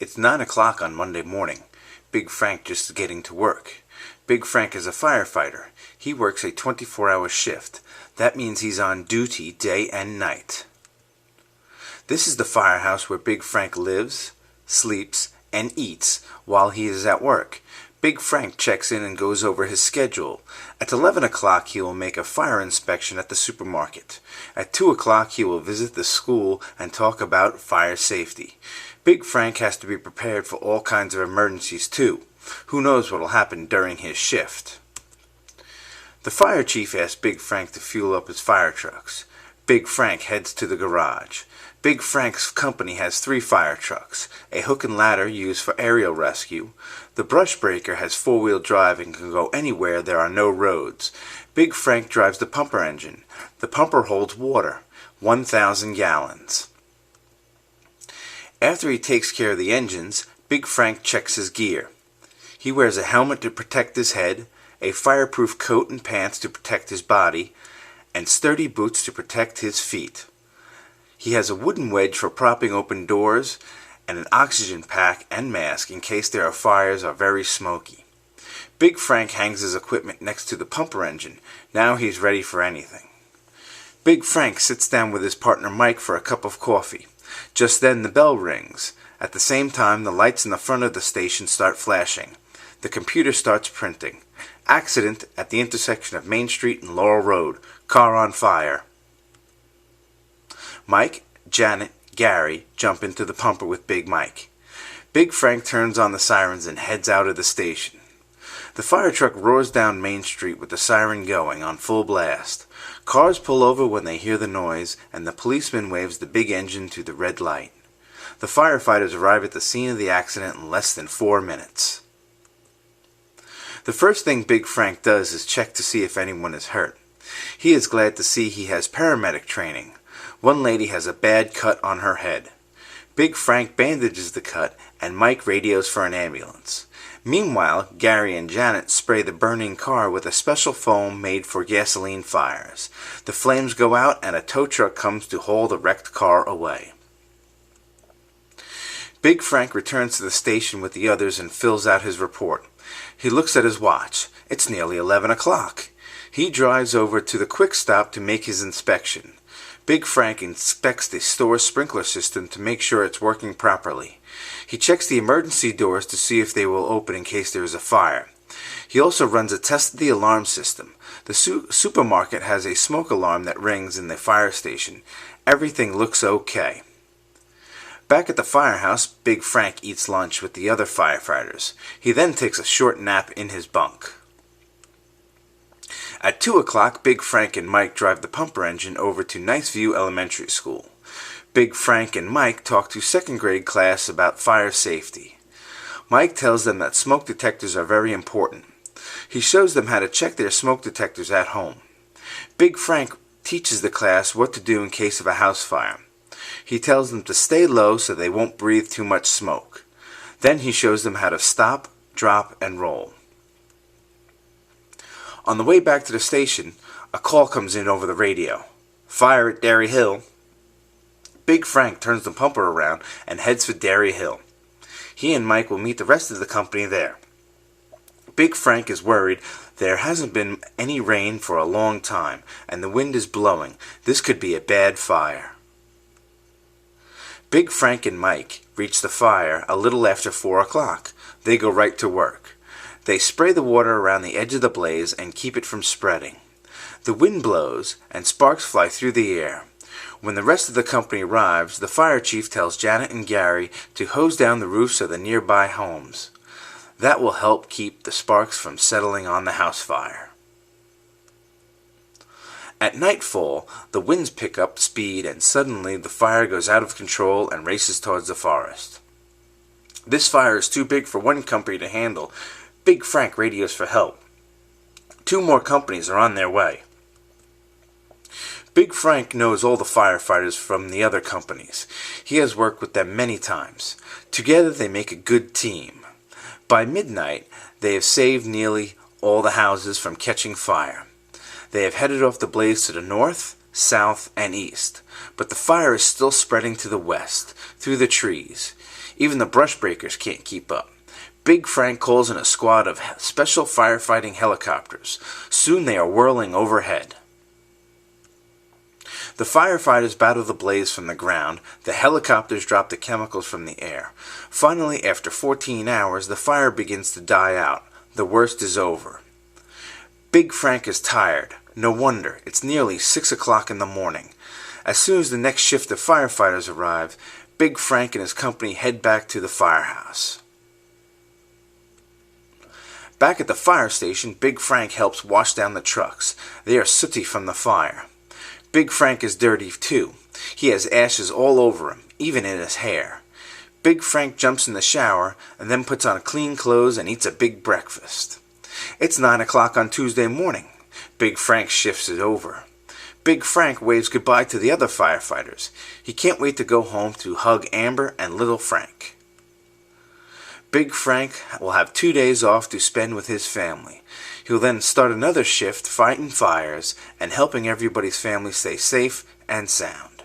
It's 9 o'clock on Monday morning. Big Frank just getting to work. Big Frank is a firefighter. He works a 24-hour shift. That means he's on duty day and night. This is the firehouse where Big Frank lives, sleeps, and eats while he is at work. Big Frank checks in and goes over his schedule. At 11 o'clock he will make a fire inspection at the supermarket. At 2 o'clock he will visit the school and talk about fire safety. Big Frank has to be prepared for all kinds of emergencies too. Who knows what will happen during his shift? The fire chief asks Big Frank to fuel up his fire trucks. Big Frank heads to the garage. Big Frank's company has 3 fire trucks, a hook and ladder used for aerial rescue. The brush breaker has 4-wheel drive and can go anywhere there are no roads. Big Frank drives the pumper engine. The pumper holds water, 1,000 gallons. After he takes care of the engines, Big Frank checks his gear. He wears a helmet to protect his head, a fireproof coat and pants to protect his body, and sturdy boots to protect his feet. He has a wooden wedge for propping open doors and an oxygen pack and mask in case there are fires or very smoky. Big Frank hangs his equipment next to the pumper engine. Now he's ready for anything. Big Frank sits down with his partner Mike for a cup of coffee. Just then the bell rings. At the same time, the lights in the front of the station start flashing. The computer starts printing. Accident at the intersection of Main Street and Laurel Road. Car on fire. Mike, Janet, Gary jump into the pumper with Big Mike. Big Frank turns on the sirens and heads out of the station. The fire truck roars down Main Street with the siren going on full blast. Cars pull over when they hear the noise, and the policeman waves the big engine to the red light. The firefighters arrive at the scene of the accident in less than 4 minutes. The first thing Big Frank does is check to see if anyone is hurt. He is glad to see he has paramedic training. One lady has a bad cut on her head. Big Frank bandages the cut, and Mike radios for an ambulance. Meanwhile, Gary and Janet spray the burning car with a special foam made for gasoline fires. The flames go out, and a tow truck comes to haul the wrecked car away. Big Frank returns to the station with the others and fills out his report. He looks at his watch. It's nearly 11 o'clock. He drives over to the quick stop to make his inspection. Big Frank inspects the store's sprinkler system to make sure it's working properly. He checks the emergency doors to see if they will open in case there is a fire. He also runs a test of the alarm system. The supermarket has a smoke alarm that rings in the fire station. Everything looks okay. Back at the firehouse, Big Frank eats lunch with the other firefighters. He then takes a short nap in his bunk. At 2 o'clock, Big Frank and Mike drive the pumper engine over to Niceview Elementary School. Big Frank and Mike talk to 2nd grade class about fire safety. Mike tells them that smoke detectors are very important. He shows them how to check their smoke detectors at home. Big Frank teaches the class what to do in case of a house fire. He tells them to stay low so they won't breathe too much smoke. Then he shows them how to stop, drop, and roll. On the way back to the station, a call comes in over the radio. Fire at Dairy Hill. Big Frank turns the pumper around and heads for Dairy Hill. He and Mike will meet the rest of the company there. Big Frank is worried. There hasn't been any rain for a long time, and the wind is blowing. This could be a bad fire. Big Frank and Mike reach the fire a little after 4 o'clock. They go right to work. They spray the water around the edge of the blaze and keep it from spreading. The wind blows, and sparks fly through the air. When the rest of the company arrives, the fire chief tells Janet and Gary to hose down the roofs of the nearby homes. That will help keep the sparks from settling on the house fire. At nightfall, the winds pick up speed, and suddenly the fire goes out of control and races towards the forest. This fire is too big for one company to handle. Big Frank radios for help. 2 more companies are on their way. Big Frank knows all the firefighters from the other companies. He has worked with them many times. Together they make a good team. By midnight, they have saved nearly all the houses from catching fire. They have headed off the blaze to the north, south, and east, but the fire is still spreading to the west, through the trees. Even the brush breakers can't keep up. Big Frank calls in a squad of special firefighting helicopters. Soon they are whirling overhead. The firefighters battle the blaze from the ground. The helicopters drop the chemicals from the air. Finally, after 14 hours, the fire begins to die out. The worst is over. Big Frank is tired. No wonder. It's nearly 6 o'clock in the morning. As soon as the next shift of firefighters arrive, Big Frank and his company head back to the firehouse. Back at the fire station, Big Frank helps wash down the trucks. They are sooty from the fire. Big Frank is dirty too. He has ashes all over him, even in his hair. Big Frank jumps in the shower and then puts on clean clothes and eats a big breakfast. It's 9 o'clock on Tuesday morning. Big Frank's shift is over. Big Frank waves goodbye to the other firefighters. He can't wait to go home to hug Amber and little Frank. Big Frank will have 2 days off to spend with his family. He'll then start another shift fighting fires and helping everybody's family stay safe and sound.